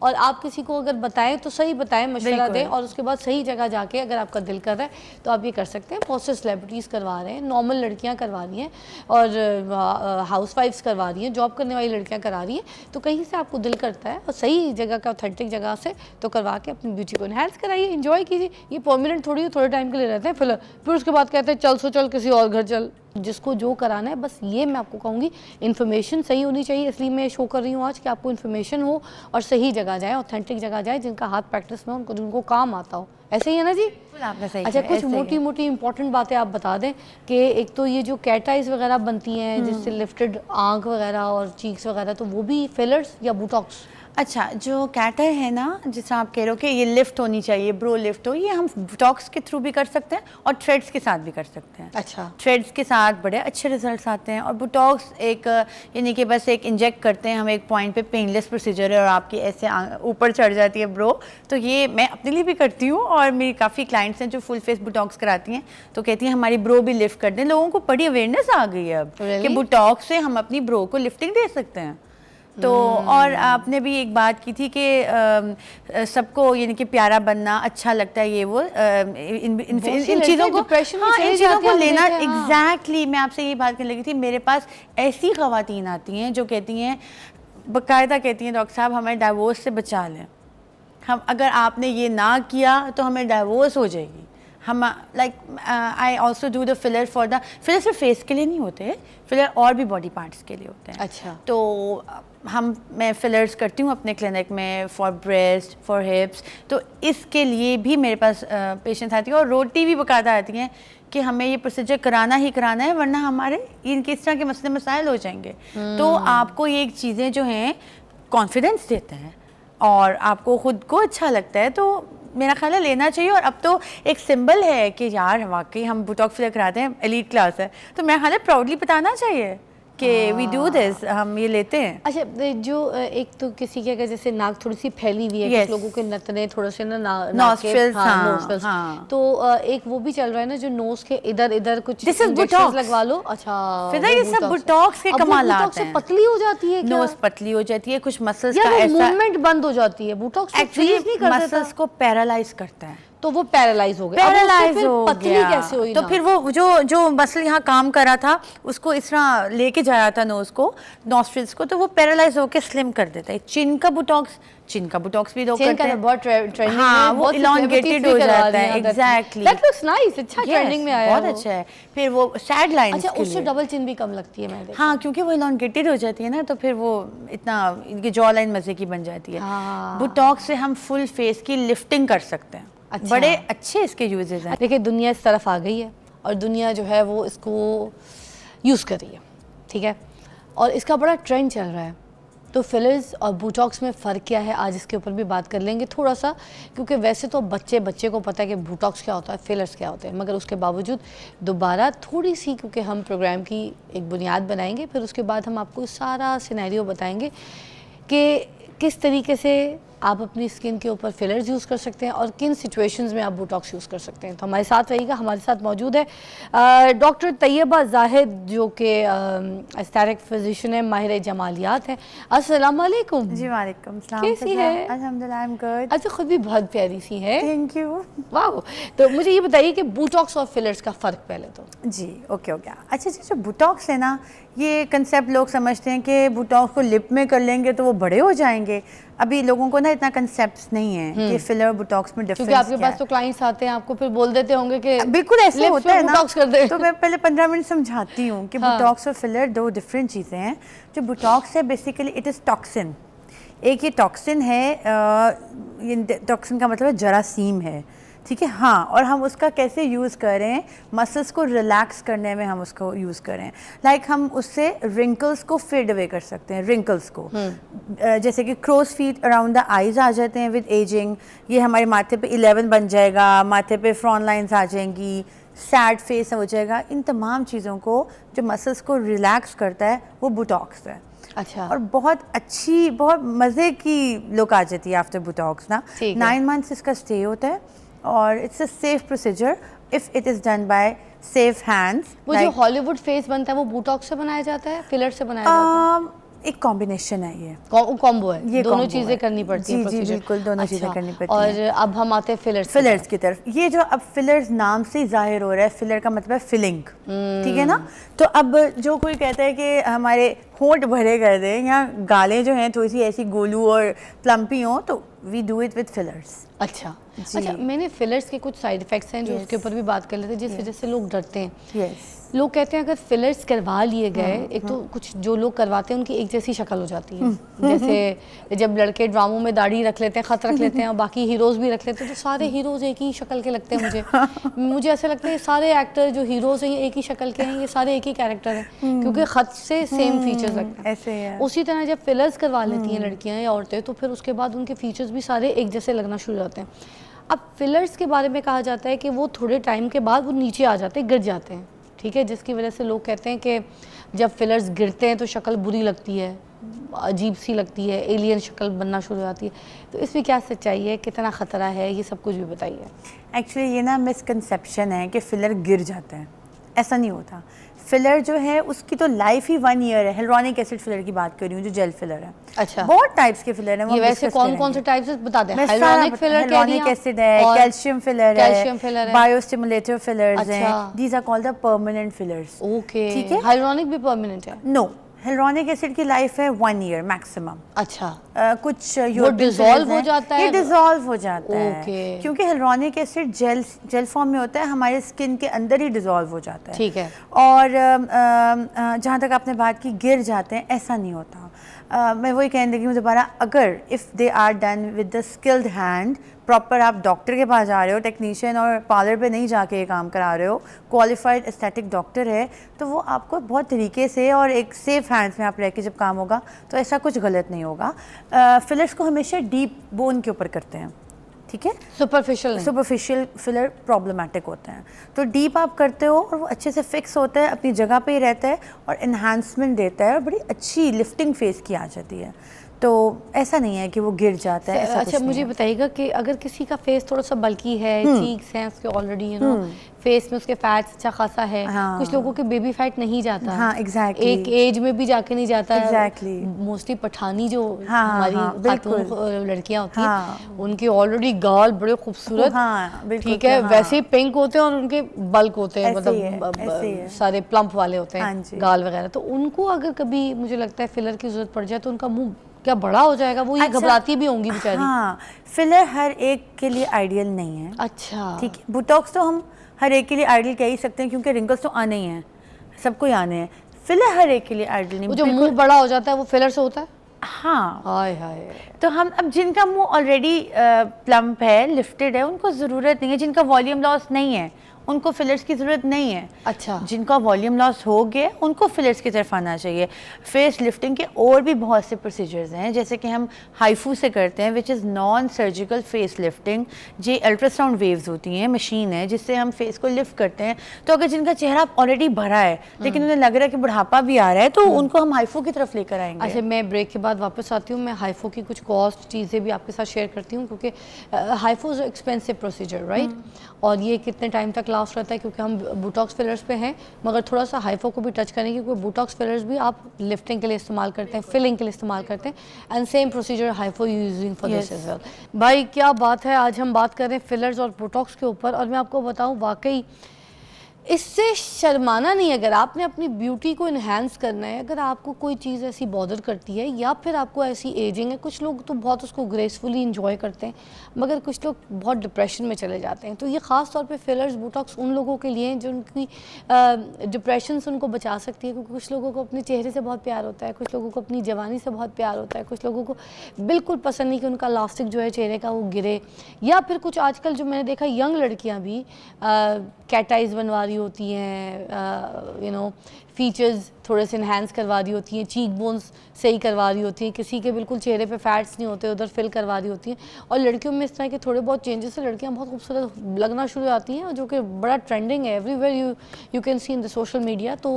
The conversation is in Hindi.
और आप किसी को अगर बताएं तो सही बताएं, मशवरा दें, और उसके बाद सही जगह जाके अगर आपका दिल कर रहा है तो आप ये कर सकते हैं। बहुत से सेलिब्रिटीज़ करवा रहे हैं, नॉर्मल लड़कियां करवा रही हैं, और हाउस वाइफ्स करवा रही हैं, जॉब करने वाली लड़कियां करा रही हैं। तो कहीं से आपको दिल करता है और सही जगह का, ऑथेंटिक जगह से, तो करवा के अपनी ब्यूटी को इनहेंस कराइए, इंजॉय कीजिए। ये परमानेंट थोड़ी, थोड़े टाइम के लिए रहते हैं फिलहाल, फिर उसके बाद कहते हैं चल सो चल किसी और घर चल। जिसको जो कराना है, बस ये मैं आपको कहूँगी, इन्फॉर्मेशन सही होनी चाहिए। इसलिए मैं शो कर रही हूँ आज कि आपको इन्फॉर्मेशन हो और सही जगह जाए, ऑथेंटिक जगह जाए, जिनका हाथ प्रैक्टिस में उनको, जिनको काम आता हो। ऐसे ही है ना जी? आपने सही अच्छा, कुछ मोटी मोटी इंपॉर्टेंट बातें आप बता दें कि एक तो ये जो कैट आइज वगैरह बनती हैं, जिससे लिफ्टेड आंख वगैरह और चीक्स वगैरह, तो वो भी फिलर्स या बोटॉक्स? अच्छा, जो कैटर है ना, जिससे आप कह रहे हो कि ये लिफ्ट होनी चाहिए, ब्रो लिफ्ट हो, ये हम बोटॉक्स के थ्रू भी कर सकते हैं और थ्रेड्स के साथ भी कर सकते हैं। अच्छा, थ्रेड्स के साथ बड़े अच्छे रिजल्ट्स आते हैं, और बोटॉक्स एक यानी कि बस एक इंजेक्ट करते हैं हम एक पॉइंट पे, पेनलेस प्रोसीजर है, और आपकी ऐसे ऊपर चढ़ जाती है ब्रो। तो ये मैं अपने लिए भी करती हूँ, और मेरी काफ़ी क्लाइंट्स हैं जो फुल फेस बोटॉक्स कराती हैं, तो कहती हैं हमारी ब्रो भी लिफ्ट कर दें। लोगों को बड़ी अवेयरनेस आ गई है अब कि बोटॉक्स से हम अपनी ब्रो को लिफ्टिंग दे सकते हैं। तो और आपने भी एक बात की थी कि सबको यानी कि प्यारा बनना अच्छा लगता है, ये वो इन चीज़ों को, हाँ, इन चीज़ों को लेना। एग्जैक्टली, मैं आपसे यही बात करने लगी थी। मेरे पास ऐसी ख़वातीन आती हैं जो कहती हैं, बाकायदा कहती हैं, डॉक्टर साहब हमें डाइवोर्स से बचा लें, हम अगर आपने ये ना किया तो हमें डाइवोर्स हो जाएगी। हम like I also do the filler for the filler, सिर्फ फेस के लिए नहीं होते, फिलर और भी बॉडी पार्ट्स के लिए होते हैं। अच्छा, तो मैं फिलर्स करती हूँ अपने क्लिनिक में फॉर ब्रेस्ट, फॉर हिप्स। तो इसके लिए भी मेरे पास पेशेंट्स आती हैं, और रोटी भी बकायदा आती हैं कि हमें ये प्रोसीजर कराना ही कराना है, वरना हमारे इनके इस तरह के मसले मसाइल हो जाएंगे। तो आपको ये चीज़ें जो हैं कॉन्फिडेंस देते हैं और आपको खुद को अच्छा लगता है, तो मेरा ख्याल है लेना चाहिए। और अब तो एक सिंबल है कि यार वाकई हम बोटॉक्स फिलर कराते हैं, एलीट क्लास है, तो मेरा ख्याल है प्राउडली बताना चाहिए कि वी डू दिस, हम ये लेते हैं। अच्छा, जो एक तो किसी के अगर जैसे नाक थोड़ी सी फैली हुई है, कुछ लोगों के नतने थोड़े से ना नोस्ट्रिल्स, हाँ, तो एक वो भी चल रहा है ना, जो नोज के इधर इधर कुछ इंजेक्शंस लगवा लो। अच्छा, फिर ये सब बोटॉक्स के कमालात हैं। पतली हो जाती है, नोज पतली हो जाती है, कुछ मसल्स का ऐसा मूवमेंट बंद हो जाती है। बोटॉक्स एक्चुअली मसल्स को पैरालाइज करता है, तो वो पैरालाइज हो गया। पैरालाइज हो पतली गया, कैसे हुई? तो फिर वो जो मसल यहाँ काम कर रहा था, उसको इस तरह लेके जा रहा था नोज को, नॉस्ट्रिल्स को, तो वो पैरालाइज होकर स्लिम कर देता है। चिन का बोटॉक्स भी लोग करते हैं, बहुत ट्रेंडिंग हाँ, वो इलॉन्गेटेड हो जाता है। एग्जैक्टली, दैट लुक्स नाइस, अच्छा ट्रेंडिंग में आया, बहुत अच्छा है। फिर वो सैड लाइंस, अच्छा, उससे डबल चिन भी कम लगती है, मैं देखा। हाँ, क्योंकि वो इलॉन्गेटेड हो जाती है ना, तो फिर वो इतना इनकी जॉ लाइन मजे की बन जाती है। बोटॉक्स से हम फुल फेस की लिफ्टिंग कर सकते हैं। अच्छा, बड़े अच्छे इसके यूजेस हैं। देखिए, दुनिया इस तरफ आ गई है और दुनिया जो है वो इसको यूज़ कर रही है, ठीक है, और इसका बड़ा ट्रेंड चल रहा है। तो फिलर्स और बोटॉक्स में फ़र्क क्या है, आज इसके ऊपर भी बात कर लेंगे थोड़ा सा, क्योंकि वैसे तो बच्चे को पता है कि बोटॉक्स क्या होता है, फिलर्स क्या होते हैं, मगर उसके बावजूद दोबारा थोड़ी सी, क्योंकि हम प्रोग्राम की एक बुनियाद बनाएंगे, फिर उसके बाद हम आपको सारा सिनेरियो बताएंगे कि किस तरीके से आप अपनी स्किन के ऊपर फिलर्स यूज़ कर सकते हैं और किन सिचुएशंस में आप बोटॉक्स यूज़ कर सकते हैं। तो हमारे साथ रहिएगा। हमारे साथ मौजूद है डॉक्टर तैयबा जाहिद, जो कि एस्थेटिक फिजिशियन है, माहिर जमालियात है। अस्सलाम वालेकुम। जी वालेकुम सलाम। कैसी है? अल्हम्दुलिल्लाह, आई एम गुड। अच्छा, खुद भी बहुत प्यारी सी है। Thank you. वाह। तो मुझे ये बताइए कि बोटॉक्स और फिलर्स का फ़र्क पहले तो। जी, ओके हो गया। अच्छा जी, जो बोटॉक्स है ना, ये कंसेप्ट लोग समझते हैं कि बोटॉक्स को लिप में कर लेंगे तो वो बड़े हो जाएंगे। अभी लोगों को ना इतना कंसेप्ट नहीं है कि फिलर बोटॉक्स में डिफरेंस क्योंकि आपके पास तो क्लाइंट्स आते हैं, आपको फिर बोल देते होंगे कि बिल्कुल ऐसे होता है ना, बोटॉक्स कर दे। तो मैं पहले 15 मिनट समझाती हूँ कि बोटॉक्स और फिलर दो डिफरेंट चीज़ें हैं। जो बोटॉक्स है बेसिकली इट इज़ टॉक्सिन। एक ये टॉक्सिन है, ये टॉक्सिन का मतलब है जरासीम है, ठीक है, हाँ, और हम उसका कैसे यूज़ करें, मसल्स को रिलैक्स करने में हम उसको यूज़ करें। लाइक हम उससे रिंकल्स को फेड अवे कर सकते हैं, रिंकल्स को, जैसे कि crow's feet around the eyes आ जाते हैं विद एजिंग, ये हमारे माथे पे 11 बन जाएगा, माथे पे फ्रॉन लाइन्स आ जाएंगी, सैड फेस हो जाएगा। इन तमाम चीज़ों को जो मसल्स को रिलैक्स करता है वो बोटॉक्स है। अच्छा, और बहुत अच्छी, बहुत मज़े की लुक आ जाती है आफ्टर बोटॉक्स ना। 9 मंथ्स इसका स्टे होता है और it's a safe procedure if it is done by safe hands. वो जो हॉलीवुड फेस बनता है वो बोटॉक्स से बनाया जाता है, फिलर से बनाया जाता है? एक कॉम्बिनेशन है ये, कॉम्बो है, ये दोनों combo चीजें है। करनी पड़ती जी, हैं जी, procedure। बिल्कुल, दोनों चीज़ें अच्छा, करनी पड़ती और हैं। अब हम आते हैं फिलर्स फिलर्स की तरफ। ये जो अब फिलर्स नाम से ही जाहिर हो रहा है, फिलर का मतलब है फिलिंग, ठीक है ना। तो अब जो कोई कहता है कि हमारे होंठ भरे कर दें या गालें जो हैं थोड़ी सी ऐसी गोलू और प्लम्पी हों, तो we do it with fillers. अच्छा जी। अच्छा, मैंने फिलर्स के कुछ साइड इफेक्ट्स हैं जो उसके ऊपर भी बात कर लेते हैं, जिस वजह से लोग डरते हैं। यस, लोग कहते हैं अगर फिलर्स करवा लिए गए, एक तो कुछ जो लोग करवाते हैं उनकी एक जैसी शक्ल हो जाती है, जैसे जब लड़के ड्रामों में दाढ़ी रख लेते हैं, खत रख लेते हैं और बाकी हीरोज भी रख लेते हैं, तो सारे हीरोज एक ही शक्ल के लगते हैं मुझे ऐसा लगता है सारे एक्टर जो हीरोज हैं ये एक ही शक्ल के हैं, ये सारे एक ही कैरेक्टर हैं, क्योंकि खत से सेम फीचर्स लगते हैं। ऐसे है। उसी तरह जब फिलर्स करवा लेती हैं लड़कियां या औरतें, तो फिर उसके बाद उनके फीचर्स भी सारे एक जैसे लगना शुरू हो जाते हैं। अब फिलर्स के बारे में कहा जाता है कि वो थोड़े टाइम के बाद वो नीचे आ जाते हैं, गिर जाते हैं, ठीक है, जिसकी वजह से लोग कहते हैं कि जब फिलर्स गिरते हैं तो शक्ल बुरी लगती है, अजीब सी लगती है, एलियन शक्ल बनना शुरू हो जाती है। तो इसमें क्या सच्चाई है, कितना ख़तरा है, ये सब कुछ भी बताइए। एक्चुअली ये ना मिसकंसेप्शन है कि फिलर गिर जाता है, ऐसा नहीं होता। फिलर जो है उसकी तो लाइफ ही 1 ईयर है। हिलुरोनिक एसिड फिलर की बात कर रही हूँ, जो जेल फिलर है। अच्छा, बहुत टाइप्स के फिलर हैं, वो ये हम वैसे discuss कौन कौन से करेंगे। टाइप्स है बता दें। मैं हाइलोनिक फिलर कह रही हिलुरोनिक हैं एसिड है, और कैल्शियम फिलर कैल्शियम फिलर है, बायोस्टिमुलेटर फिलर्स अच्छा। हैं। These are called the permanent fillers. Okay, ठीक है। हाइलोनिक भी परमानेंट है? नो, हिलुरोनिक एसिड की लाइफ है 1 ईयर मैक्सिमम। अच्छा, कुछ वो डिसॉल्व हो जाता है? ये डिसॉल्व हो जाता ओके। है, क्योंकि हिलुरोनिक एसिड जेल फॉर्म में होता है, हमारे स्किन के अंदर ही डिसॉल्व हो जाता है। ठीक है। और जहाँ तक आपने बात की गिर जाते हैं, ऐसा नहीं होता। मैं वही कहने लगी हूँ दोबारा, अगर if they are done with the skilled hand, proper आप डॉक्टर के पास जा रहे हो, टेक्नीशियन और पार्लर पे नहीं जाके ये काम करा रहे हो, क्वालिफाइड एस्थेटिक डॉक्टर है, तो वो आपको बहुत तरीके से और एक सेफ हैंड्स में आप रह के जब काम होगा तो ऐसा कुछ गलत नहीं होगा। फिलर्स को हमेशा डीप बोन के ऊपर करते हैं, ठीक है। सुपरफिशियल फिलर प्रॉब्लमेटिक होते हैं, तो डीप आप करते हो और वो अच्छे से फिक्स होता है, अपनी जगह पे ही रहता है और एनहांसमेंट देता है और बड़ी अच्छी लिफ्टिंग फेस की आ जाती है। तो ऐसा नहीं है कि वो गिर जाता है, ऐसा अच्छा, मुझे बताइएगा कि अगर किसी का फेस थोड़ा सा बल्की है, चीक्स हैं उसके ऑलरेडी, यू नो, फेस में उसके फैट्स अच्छा खासा है, हाँ। कुछ लोगों के बेबी फैट नहीं जाता, हाँ, एग्जैक्टली, एक एज में भी जाके नहीं जाता, एग्जैक्टली, मोस्टली पठानी जो हाँ, हमारी हाँ, खातून लड़कियां होती हाँ, हैं, उनके ऑलरेडी गाल बड़े खूबसूरत, हाँ, ठीक है, हाँ, वैसे ही पिंक होते हैं और उनके बल्क होते हैं, ऐसे ही है, ऐसे ही मतलब है। सारे प्लम्प वाले होते हाँ हैं जी। गाल वगैरह। तो उनको अगर कभी मुझे लगता है फिलर की जरूरत पड़ जाए तो उनका मुंह क्या बड़ा हो जाएगा, वो ये अच्छा, घबराती भी होंगी बेचारी। हाँ, फिलर हर एक के लिए आइडियल नहीं है। अच्छा, ठीक है, बुटॉक्स तो हम हर एक के लिए आइडियल कह ही सकते हैं, क्योंकि रिंकल्स तो आने ही हैं, सबको ही आने हैं। फिलर हर एक के लिए आइडियल नहीं। वो जो मुंह बड़ा हो जाता है वो फिलर से होता है? हाँ, हाय हाय। तो हम अब जिनका मुंह ऑलरेडी प्लम्प है, लिफ्टेड है, उनको ज़रूरत नहीं है। जिनका वॉल्यूम लॉस नहीं है उनको फिलर्स की ज़रूरत नहीं है। अच्छा, जिनका वॉल्यूम लॉस हो गया उनको फिलर्स की तरफ आना चाहिए। फेस लिफ्टिंग के और भी बहुत से प्रोसीजर्स हैं, जैसे कि हम हाइफू से करते हैं, which is non surgical face lifting. ये अल्ट्रासाउंड वेव्स होती हैं, मशीन है जिससे हम फेस को लिफ्ट करते हैं। तो अगर जिनका चेहरा ऑलरेडी भरा है लेकिन उन्हें लग रहा है कि बुढ़ापा भी आ रहा है, तो उनको हम हाइफू की तरफ लेकर आएंगे। अच्छा, मैं ब्रेक के बाद वापस आती हूँ, मैं हाइफो की कुछ कॉस्ट चीज़ें भी आपके साथ शेयर करती हूँ, क्योंकि हाइफो इज़ एक्सपेंसिव प्रोसीजर, राइट, और ये कितने टाइम तक लास्ट रहता है, क्योंकि हम बोटॉक्स फिलर्स पे हैं, मगर थोड़ा सा हाइफो को भी टच करेंगे, क्योंकि बोटॉक्स फिलर्स भी आप लिफ्टिंग के लिए इस्तेमाल करते हैं, फिलिंग के लिए इस्तेमाल करते हैं, and same procedure HIFU using for this as well. भाई क्या बात है, आज हम बात कर रहे हैं फिलर्स और बोटॉक्स के ऊपर, और मैं आपको बताऊँ वाकई इससे शर्माना नहीं। अगर आपने अपनी ब्यूटी को इन्हेंस करना है, अगर आपको कोई चीज़ ऐसी बॉदर करती है या फिर आपको ऐसी एजिंग है, कुछ लोग तो बहुत उसको ग्रेसफुली इंजॉय करते हैं, मगर कुछ लोग बहुत डिप्रेशन में चले जाते हैं, तो ये ख़ास तौर पे फिलर्स बोटॉक्स उन लोगों के लिए हैं जो उनकी डिप्रेशन से उनको बचा सकती है, क्योंकि कुछ लोगों को अपने चेहरे से बहुत प्यार होता है, कुछ लोगों को अपनी जवानी से बहुत प्यार होता है, कुछ लोगों को बिल्कुल पसंद नहीं कि उनका लास्टिक जो है चेहरे का वो गिरे, या फिर कुछ आजकल जो मैंने देखा यंग लड़कियाँ भी कैट आइज़ बनवा रही होती हैं, यू नो, फीचर्स थोड़े से इन्हेंस करवा रही होती हैं, चीक बोन्स सही करवा रही होती हैं, किसी के बिल्कुल चेहरे पे फैट्स नहीं होते उधर फिल करवा रही होती हैं, और लड़कियों में इस तरह के थोड़े बहुत चेंजेस से लड़कियां बहुत खूबसूरत लगना शुरू हो जाती हैं, जो कि बड़ा ट्रेंडिंग है, everywhere you can see in the social media. तो